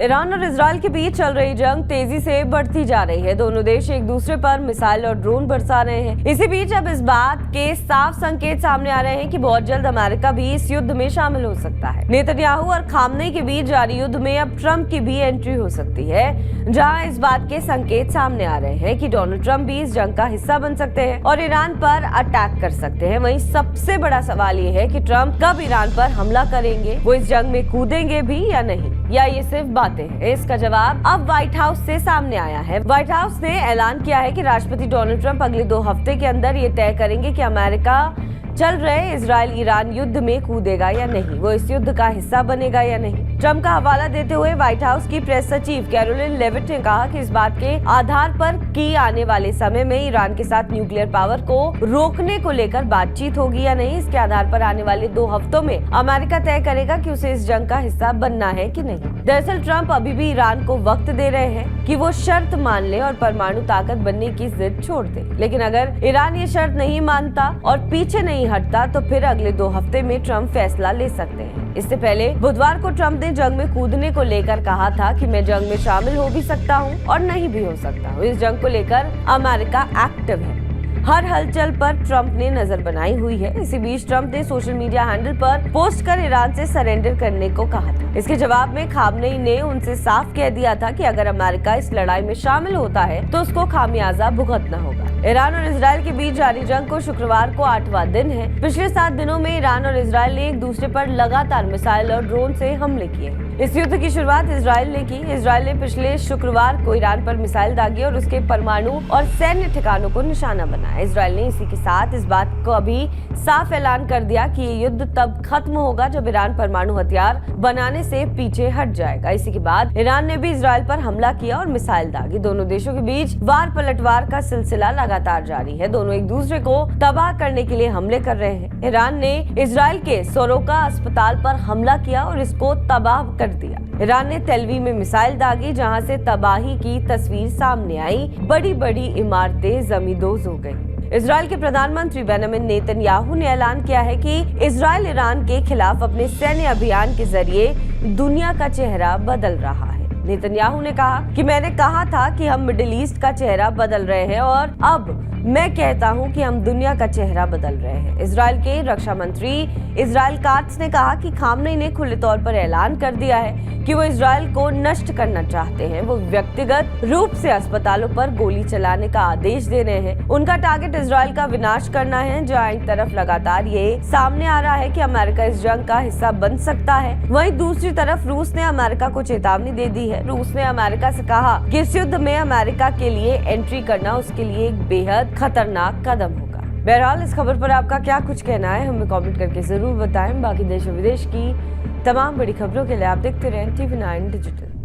Iran और Israel के बीच चल रही जंग तेजी से बढ़ती जा रही है। दोनों देश एक दूसरे पर मिसाइल और ड्रोन बरसा रहे हैं। इसी बीच अब इस बात के साफ संकेत सामने आ रहे हैं कि बहुत जल्द अमेरिका भी इस युद्ध में शामिल हो सकता है। नेतन्याहू और खामनेई के बीच जारी युद्ध में अब ट्रंप की भी एंट्री हो सकती है, जहां इस बात के संकेत सामने आ रहे हैं कि डोनाल्ड ट्रंप भी इस जंग का हिस्सा बन सकते हैं और ईरान पर अटैक कर सकते हैं। वहीं सबसे बड़ा सवाल ये है कि ट्रंप कब ईरान पर हमला करेंगे, वो इस जंग में कूदेंगे भी या नहीं, या ये सिर्फ बातें हैं। इसका जवाब अब व्हाइट हाउस से सामने आया है। व्हाइट हाउस ने ऐलान किया है कि राष्ट्रपति डोनाल्ड ट्रंप अगले 2 हफ्ते के अंदर ये तय करेंगे कि अमेरिका चल रहे इजराइल ईरान युद्ध में कूदेगा या नहीं, वो इस युद्ध का हिस्सा बनेगा या नहीं। ट्रंप का हवाला देते हुए व्हाइट हाउस की प्रेस सचिव कैरोलिन लेविट ने कहा कि इस बात के आधार पर कि आने वाले समय में ईरान के साथ न्यूक्लियर पावर को रोकने को लेकर बातचीत होगी या नहीं, इसके आधार पर आने वाले 2 हफ्तों में अमेरिका तय करेगा कि उसे इस जंग का हिस्सा बनना है कि नहीं। दरअसल ट्रंप अभी भी ईरान को वक्त दे रहे हैं कि वो शर्त मान ले और परमाणु ताकत बनने की जिद छोड़ दे, लेकिन अगर ईरान ये शर्त नहीं मानता और पीछे नहीं हटता तो फिर अगले 2 हफ्ते में ट्रंप फैसला ले सकते हैं। इससे पहले बुधवार को ट्रंप ने जंग में कूदने को लेकर कहा था कि मैं जंग में शामिल हो भी सकता हूं और नहीं भी हो सकता हूं। इस जंग को लेकर अमेरिका एक्टिव है। हर हलचल पर ट्रंप ने नजर बनाई हुई है। इसी बीच ट्रंप ने सोशल मीडिया हैंडल पर पोस्ट कर ईरान से सरेंडर करने को कहा था। इसके जवाब में खामनेई ने उनसे साफ कह दिया था कि अगर अमेरिका इस लड़ाई में शामिल होता है तो उसको खामियाजा भुगतना होगा। ईरान और इजरायल के बीच जारी जंग को शुक्रवार को 8वां दिन है। पिछले 7 दिनों में ईरान और इजरायल ने एक दूसरे पर लगातार मिसाइल और ड्रोन से हमले किए। इस युद्ध की शुरुआत इजरायल ने की। इजरायल ने पिछले शुक्रवार को ईरान पर मिसाइल दागी और उसके परमाणु और सैन्य ठिकानों को निशाना बनाया। इजरायल ने इसी के साथ इस बात को अभी साफ ऐलान कर दिया कि ये युद्ध तब खत्म होगा जब ईरान परमाणु हथियार बनाने से पीछे हट जाएगा। इसी के बाद ईरान ने भी इजरायल पर हमला किया और मिसाइल दागी। दोनों देशों के बीच वार पलटवार का सिलसिला लगातार जारी है। दोनों एक दूसरे को तबाह करने के लिए हमले कर रहे हैं। ईरान ने इजरायल के सोरोका अस्पताल पर हमला किया और इसको तबाह कर दिया। ईरान ने तेलवी में मिसाइल दागी, जहां से तबाही की तस्वीर सामने आई। बड़ी बड़ी इमारतें जमींदोज हो गई। इजरायल के प्रधानमंत्री बेंजामिन नेतन्याहू ने ऐलान किया है कि इजरायल ईरान के खिलाफ अपने सैन्य अभियान के जरिए दुनिया का चेहरा बदल रहा है। नेतन्याहू ने कहा कि मैंने कहा था कि हम मिडिल ईस्ट का चेहरा बदल रहे हैं और अब मैं कहता हूं कि हम दुनिया का चेहरा बदल रहे हैं। इजरायल के रक्षा मंत्री इजराइल कात्ज ने कहा कि खामनेई ने खुले तौर पर ऐलान कर दिया है कि वो इजरायल को नष्ट करना चाहते हैं। वो व्यक्तिगत रूप से अस्पतालों पर गोली चलाने का आदेश दे रहे हैं। उनका टारगेट इजरायल का विनाश करना है। जहां एक तरफ लगातार ये सामने आ रहा है कि अमेरिका इस जंग का हिस्सा बन सकता है, वहीं दूसरी तरफ रूस ने अमेरिका को चेतावनी दे दी है। रूस ने अमेरिका से कहा कि इस युद्ध में अमेरिका के लिए एंट्री करना उसके लिए एक बेहद खतरनाक कदम होगा। बहरहाल इस खबर पर आपका क्या कुछ कहना है, हमें कमेंट करके जरूर बताएं। बाकी देश और विदेश की तमाम बड़ी खबरों के लिए आप देखते रहें TV9 डिजिटल।